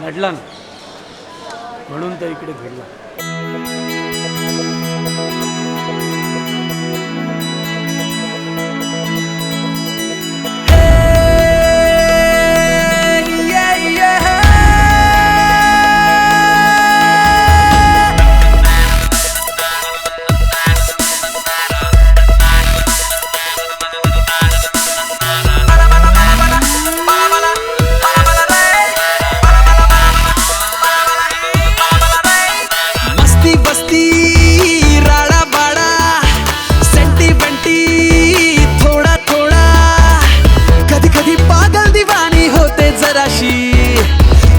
लढला ना म्हणून तर इकडे घडला.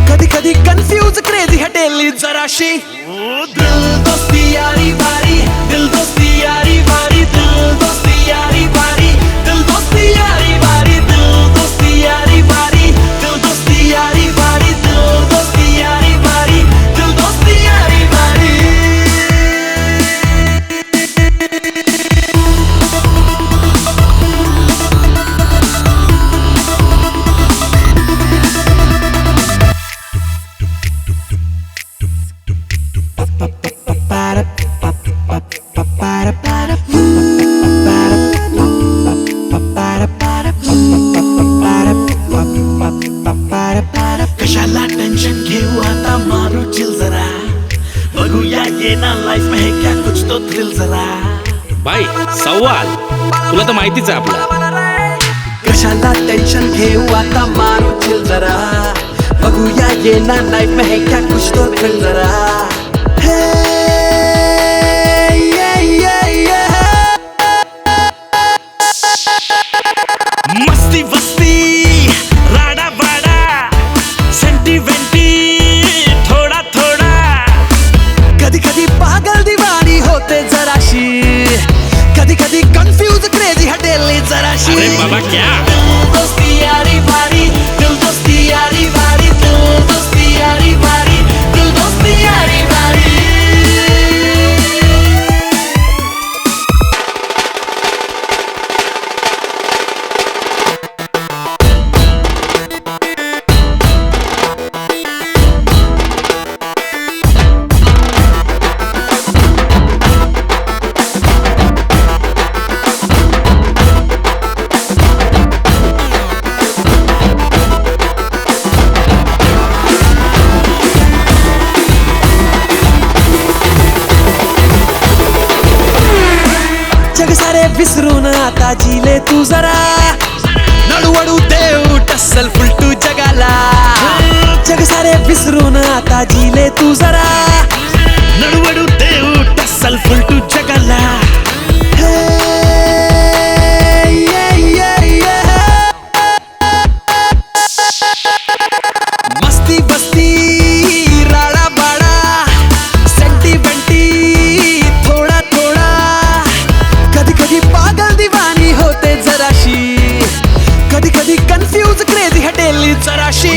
कधी कधी कन्फ्यूज क्रेजी हटेली जराशी. दिल दोस्ती यारी बारी, दिल दोस्ती यारी बारी, दिल दोस्ती यारी बारी, दिल दोस्ती यारी बारी, दिल दोस्ती यारी बारी, दिल दोस्ती यारी बारी, दिल दोस्ती यारी बारी, दिल दोस्ती यारी बारी. कशाला टेंशन घेऊ आता मारू चिल जरा. बघूया ये ना लाइफ में है क्या कुछ तो थ्रिल जरा. बाई सवाल तुला तर माहितीच आहे आपला. कशाला टेंशन घेऊ आता मारू चिल जरा. बघूया ये ना लाइफ में है क्या कुछ तो थ्रिल जरा. मस्ती वस्ती राडा बाडा सेंटिमेंटी थोडा थोडा. कधी कधी पागल दिवानी होते जराशी. कधी कधी कन्फ्यूज क्रेजी हटेली जराशी. अरे बाबा क्या दिल दोस्ती यारी बारी, दिल दोस्ती यारी बारी, दिल दोस्ती यारी बारी, दिल दोस्ती यारी बारी. जग सारे विसरून आता जिले तू जरा. नळवडू देऊ टस्सल फुलटू जगाला. जग सारे विसरून आता जिले तू जरा. नळवडू देऊ टस्सल फुलटू जगाला. मस्ती बस्ती राडा बाडा सेंटिमेंटी थोडा थोडा. कधी कधी पागल दिवानी होते जराशी. कधी कधी कन्फ्यूज क्रेजी हटेली जराशी.